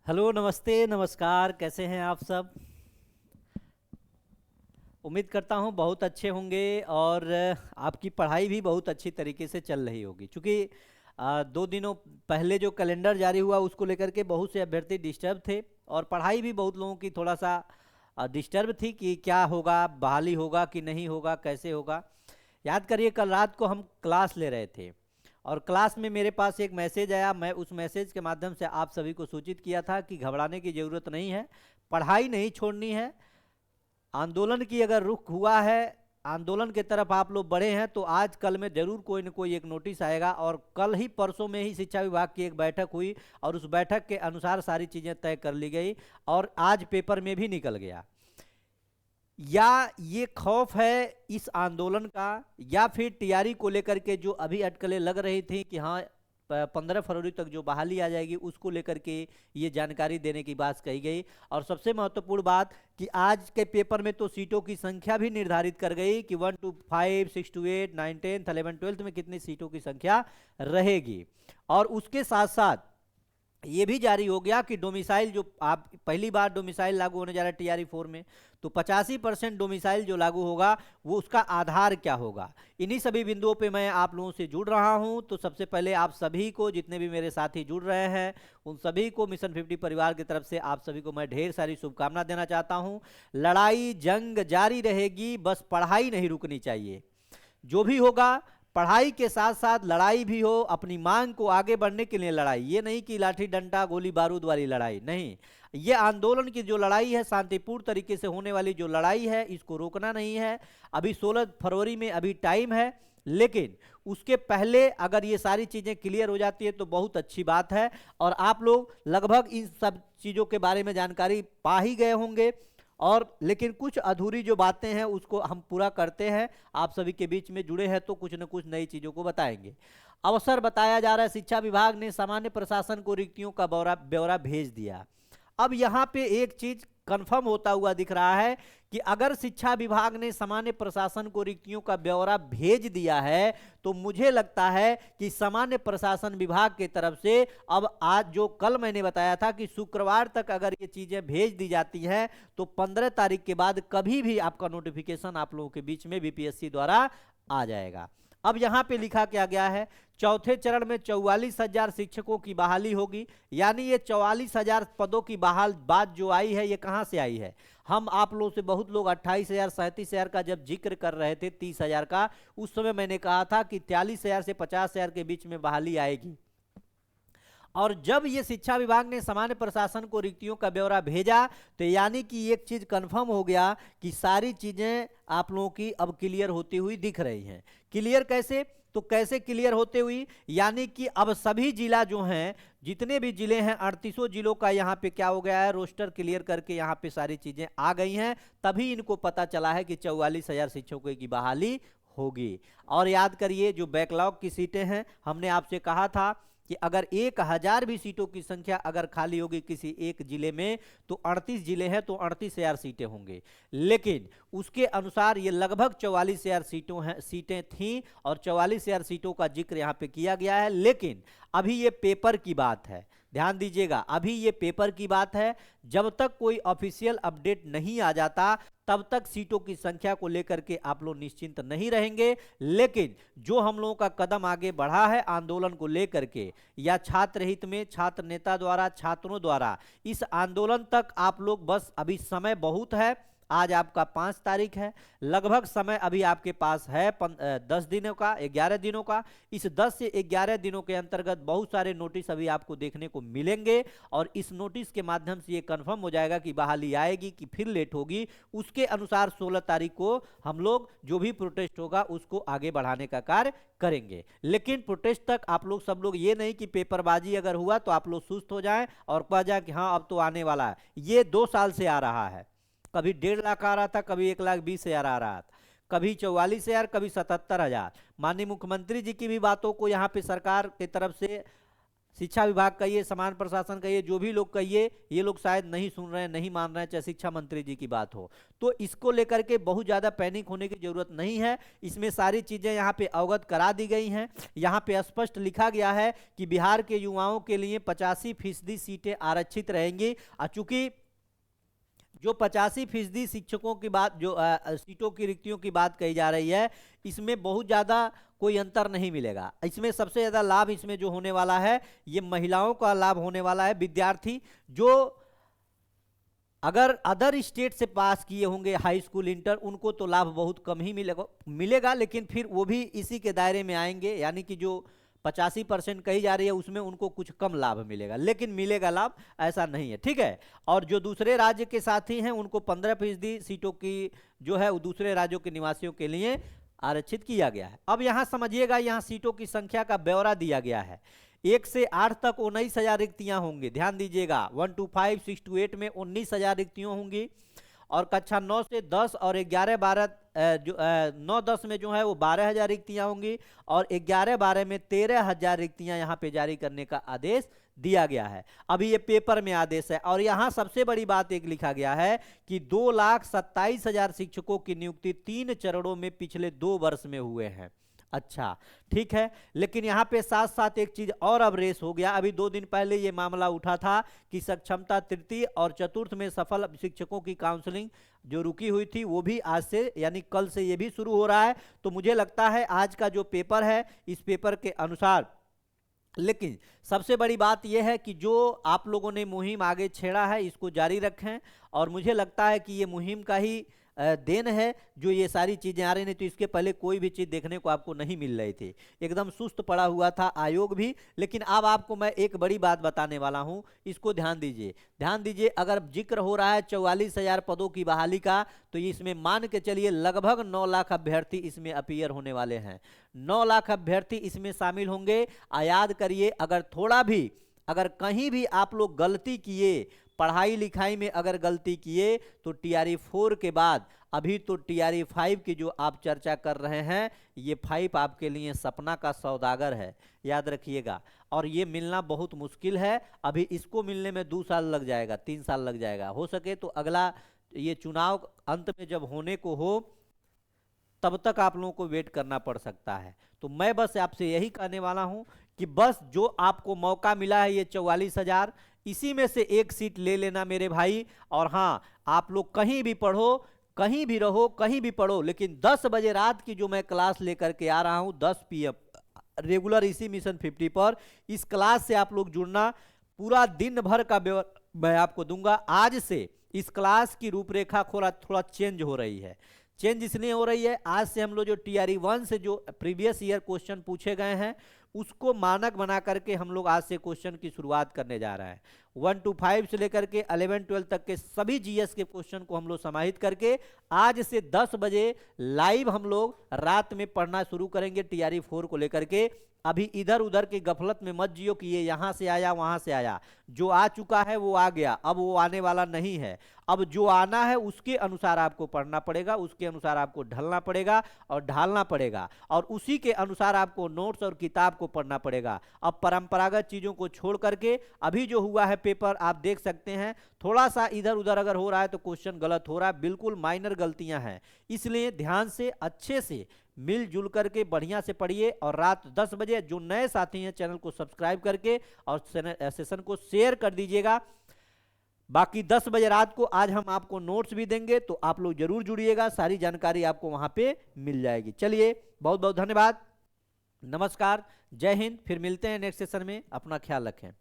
Hello, नमस्ते, नमस्कार, कैसे हैं आप सब? उम्मीद करता हूँ बहुत अच्छे होंगे और आपकी पढ़ाई भी बहुत अच्छी तरीके से चल रही होगी क्योंकि 2 दिनों पहले जो कैलेंडर जारी हुआ उसको लेकर के बहुत से अभ्यर्थी डिस्टर्ब थे और पढ़ाई भी बहुत लोगों की थोड़ा सा डिस्टर्ब थी कि क्या होगा, बहाली होगा कि नहीं होगा, कैसे होगा। याद करिए, कल रात को हम क्लास ले रहे थे और क्लास में मेरे पास एक मैसेज आया। मैं उस मैसेज के माध्यम से आप सभी को सूचित किया था कि घबराने की ज़रूरत नहीं है, पढ़ाई नहीं छोड़नी है। आंदोलन की अगर रुख हुआ है, आंदोलन की तरफ आप लोग बढ़े हैं तो आज कल में जरूर कोई न कोई एक नोटिस आएगा। और कल ही परसों में ही शिक्षा विभाग की एक बैठक हुई और उस बैठक के अनुसार सारी चीज़ें तय कर ली गई और आज पेपर में भी निकल गया। या ये खौफ है इस आंदोलन का, या फिर टीआरई को लेकर के जो अभी अटकलें लग रही थी कि हाँ 15 फरवरी तक जो बहाली आ जाएगी उसको लेकर के ये जानकारी देने की बात कही गई। और सबसे महत्वपूर्ण बात कि आज के पेपर में तो सीटों की संख्या भी निर्धारित कर गई कि 1 to 5, 6 to 8, 9, 10, 11, 12 में कितनी सीटों की संख्या रहेगी। और उसके साथ साथ ये भी जारी हो गया कि डोमिसाइल, जो आप पहली बार डोमिसाइल लागू होने जा रहा है टीआरई 4 में, तो 85% डोमिसाइल जो लागू होगा वो उसका आधार क्या होगा। इन्हीं सभी बिंदुओं पे मैं आप लोगों से जुड़ रहा हूं। तो सबसे पहले आप सभी को, जितने भी मेरे साथी जुड़ रहे हैं, उन सभी को मिशन 50 परिवार की तरफ से आप सभी को मैं ढेर सारी शुभकामना देना चाहता हूं। लड़ाई जंग जारी रहेगी, बस पढ़ाई नहीं रुकनी चाहिए। जो भी होगा, पढ़ाई के साथ साथ लड़ाई भी हो, अपनी मांग को आगे बढ़ने के लिए लड़ाई। ये नहीं कि लाठी डंडा गोली बारूद वाली लड़ाई नहीं। ये आंदोलन की जो लड़ाई है, शांतिपूर्ण तरीके से होने वाली जो लड़ाई है, इसको रोकना नहीं है। अभी 16 फरवरी में अभी टाइम है, लेकिन उसके पहले अगर ये सारी चीजें क्लियर हो जाती है तो बहुत अच्छी बात है। और आप लोग लगभग इन सब चीजों के बारे में जानकारी पा ही गए होंगे, और लेकिन कुछ अधूरी जो बातें हैं उसको हम पूरा करते हैं। आप सभी के बीच में जुड़े हैं तो कुछ न कुछ नई चीजों को बताएंगे। अवसर बताया जा रहा है, शिक्षा विभाग ने सामान्य प्रशासन को रिक्तियों का ब्यौरा भेज दिया। अब यहाँ पे एक चीज कंफर्म होता हुआ दिख रहा है कि अगर शिक्षा विभाग ने सामान्य प्रशासन को रिक्तियों का ब्यौरा भेज दिया है तो मुझे लगता है कि सामान्य प्रशासन विभाग की तरफ से अब आज, जो कल मैंने बताया था कि शुक्रवार तक अगर ये चीजें भेज दी जाती हैं तो 15 तारीख के बाद कभी भी आपका नोटिफिकेशन आप लोगों के बीच में बीपीएससी द्वारा आ जाएगा। अब यहां पे लिखा क्या गया है, चौथे चरण में 44,000 शिक्षकों की बहाली होगी। यानी ये 44,000 पदों की बहाल बात जो आई है, ये कहां से आई है? हम आप लोगों से बहुत लोग 28,000, 37,000 का जब जिक्र कर रहे थे, 30,000 का, उस समय मैंने कहा था कि 43,000 से 50,000 के बीच में बहाली आएगी। और जब ये शिक्षा विभाग ने सामान्य प्रशासन को रिक्तियों का ब्यौरा भेजा तो यानी कि एक चीज कंफर्म हो गया कि सारी चीजें आप लोगों की अब क्लियर होती हुई दिख रही हैं। क्लियर कैसे? तो कैसे क्लियर होते हुई, यानी कि अब सभी जिला जो हैं, जितने भी जिले हैं, 38 जिलों का यहाँ पे क्या हो गया है, रोस्टर क्लियर करके यहाँ पे सारी चीजें आ गई हैं। तभी इनको पता चला है कि 44,000 शिक्षकों की बहाली होगी। और याद करिए, जो बैकलॉग की सीटें हैं, हमने आपसे कहा था कि अगर 1,000 भी सीटों की संख्या अगर खाली होगी किसी एक जिले में तो 38 जिले हैं तो 38,000 सीटें होंगे। लेकिन उसके अनुसार ये लगभग 44,000 सीटें थीं और 44,000 सीटों का जिक्र यहाँ पे किया गया है। लेकिन अभी ये पेपर की बात है, ध्यान दीजिएगा, अभी ये पेपर की बात है। जब तक कोई ऑफिशियल अपडेट नहीं आ जाता तब तक सीटों की संख्या को लेकर के आप लोग निश्चिंत नहीं रहेंगे। लेकिन जो हम लोगों का कदम आगे बढ़ा है आंदोलन को लेकर के, या छात्र हित में छात्र नेता द्वारा, छात्रों द्वारा, इस आंदोलन तक आप लोग, बस अभी समय बहुत है। आज आपका 5 तारीख है, लगभग समय अभी आपके पास है 10 दिनों का, 11 दिनों का। इस 10 से 11 दिनों के अंतर्गत बहुत सारे नोटिस अभी आपको देखने को मिलेंगे और इस नोटिस के माध्यम से ये कंफर्म हो जाएगा कि बहाली आएगी कि फिर लेट होगी। उसके अनुसार 16 तारीख को हम लोग जो भी प्रोटेस्ट होगा उसको आगे बढ़ाने का कार्य करेंगे। लेकिन प्रोटेस्ट तक आप लोग, सब लोग, ये नहीं कि पेपरबाजी अगर हुआ तो आप लोग सुस्त हो जाएं और कह जाए कि हाँ अब तो आने वाला है। ये 2 साल से आ रहा है, कभी 1.5 लाख आ रहा था, कभी 1,20,000 आ रहा था, कभी 44,000, कभी 77,000। माननीय मुख्यमंत्री जी की भी बातों को यहाँ पे सरकार की तरफ से शिक्षा विभाग कहिए, समान प्रशासन कहिए, जो भी लोग कहिए, ये लोग शायद नहीं सुन रहे हैं, नहीं मान रहे हैं, चाहे शिक्षा मंत्री जी की बात हो। तो इसको लेकर के बहुत ज्यादा पैनिक होने की जरूरत नहीं है। इसमें सारी चीजें यहाँ पे अवगत करा दी गई हैं। यहाँ पे स्पष्ट लिखा गया है कि बिहार के युवाओं के लिए 85% सीटें आरक्षित रहेंगी। चूंकि जो 85% शिक्षकों की बात, जो सीटों की रिक्तियों की बात कही जा रही है, इसमें बहुत ज्यादा कोई अंतर नहीं मिलेगा। इसमें सबसे ज्यादा लाभ इसमें जो होने वाला है, ये महिलाओं का लाभ होने वाला है। विद्यार्थी जो अगर अदर स्टेट से पास किए होंगे हाई स्कूल इंटर, उनको तो लाभ बहुत कम ही मिलेगा, लेकिन फिर वो भी इसी के दायरे में आएंगे। यानी कि जो 85% कही जा रही है उसमें उनको कुछ कम लाभ मिलेगा, लेकिन मिलेगा लाभ, ऐसा नहीं है, ठीक है। और जो दूसरे राज्य के साथी हैं उनको 15% सीटों की जो है वो दूसरे राज्यों के निवासियों के लिए आरक्षित किया गया है। अब यहां समझिएगा, यहां सीटों की संख्या का ब्यौरा दिया गया है। 1 से 8 तक 19,000 रिक्तियां होंगी, ध्यान दीजिएगा। 1 to 5, 6 to 8 में 19,000 रिक्तियां होंगी। और कक्षा 9 से 10 और 11 12 जो 9 10 में जो है वो 12,000 रिक्तियां होंगी। और 11 12 में 13,000 रिक्तियां यहाँ पे जारी करने का आदेश दिया गया है। अभी ये पेपर में आदेश है। और यहाँ सबसे बड़ी बात एक लिखा गया है कि 2,27,000 शिक्षकों की नियुक्ति 3 चरणों में पिछले 2 वर्ष में हुए हैं। अच्छा, ठीक है। लेकिन यहाँ पे साथ साथ एक चीज और अब रेस हो गया। अभी 2 दिन पहले ये मामला उठा था कि सक्षमता तृतीय और चतुर्थ में सफल शिक्षकों की काउंसलिंग जो रुकी हुई थी वो भी आज से यानी कल से ये भी शुरू हो रहा है। तो मुझे लगता है आज का जो पेपर है, इस पेपर के अनुसार, लेकिन सबसे बड़ी बात यह है कि जो आप लोगों ने मुहिम आगे छेड़ा है इसको जारी रखें। और मुझे लगता है कि ये मुहिम का ही देन है जो ये सारी चीजें आ रही, नहीं तो इसके पहले कोई भी चीज देखने को आपको नहीं मिल रही थी। एकदम सुस्त पड़ा हुआ था आयोग भी। लेकिन अब आपको मैं एक बड़ी बात बताने वाला हूं, इसको ध्यान दीजिए, ध्यान दीजिए। अगर जिक्र हो रहा है 44,000 पदों की बहाली का, तो इसमें मान के चलिए लगभग 9 लाख अभ्यर्थी इसमें अपीयर होने वाले हैं। 9 लाख अभ्यर्थी इसमें शामिल होंगे। याद करिए, अगर थोड़ा भी, अगर कहीं भी आप लोग गलती किए, पढ़ाई लिखाई में अगर गलती किए, तो TRE 4 के बाद अभी तो TRE 5 की जो आप चर्चा कर रहे हैं, ये 5 आपके लिए सपना का सौदागर है, याद रखिएगा। और ये मिलना बहुत मुश्किल है। अभी इसको मिलने में 2 साल लग जाएगा, 3 साल लग जाएगा। हो सके तो अगला ये चुनाव अंत में जब होने को हो, तब तक आप लोगों को वेट करना पड़ सकता है। तो मैं बस आपसे यही कहने वाला हूं कि बस जो आपको मौका मिला है, ये 44,000, इसी में से एक सीट ले लेना मेरे भाई। और हाँ, आप लोग कहीं भी पढ़ो, कहीं भी रहो, कहीं भी पढ़ो, लेकिन 10 बजे रात की जो मैं क्लास लेकर के आ रहा हूं 10 PM रेगुलर इसी मिशन 50 पर, इस क्लास से आप लोग जुड़ना। पूरा दिन भर का मैं आपको दूंगा। आज से इस क्लास की रूपरेखा थोड़ा चेंज हो रही है। चेंज इसलिए हो रही है, आज से हम लोग जो TRE 1 से जो प्रीवियस ईयर क्वेश्चन पूछे गए हैं उसको मानक बना करके हम लोग आज से क्वेश्चन की शुरुआत करने जा रहे हैं। 1 to 5 से लेकर के 11 12 तक के सभी GS के क्वेश्चन को हम लोग समाहित करके आज से 10 बजे लाइव हम लोग रात में पढ़ना शुरू करेंगे TRE 4 को लेकर के। अभी इधर उधर की गफलत में मत जियो कि ये यहां से आया वहां से आया। जो आ चुका है वो आ गया, अब वो आने वाला नहीं है। अब जो आना है उसके अनुसार आपको पढ़ना पड़ेगा, उसके अनुसार आपको ढलना पड़ेगा और ढालना पड़ेगा, और उसी के अनुसार आपको नोट्स और किताब को पढ़ना पड़ेगा। अब परंपरागत चीजों को छोड़ करके अभी जो हुआ है पेपर आप देख सकते हैं, थोड़ा सा इधर उधर अगर हो रहा है तो क्वेश्चन गलत हो रहा है, बिल्कुल माइनर गलतियां हैं। इसलिए ध्यान से अच्छे से मिलजुल करके बढ़िया से पढ़िए। और रात 10 बजे जो नए साथी हैं चैनल को सब्सक्राइब करके और सेशन को शेयर कर दीजिएगा। बाकी 10 बजे रात को आज हम आपको नोट्स भी देंगे, तो आप लोग जरूर जुड़िएगा, सारी जानकारी आपको वहां पे मिल जाएगी। चलिए, बहुत बहुत धन्यवाद, नमस्कार, जय हिंद। फिर मिलते हैं नेक्स्ट सेशन में, अपना ख्याल रखें।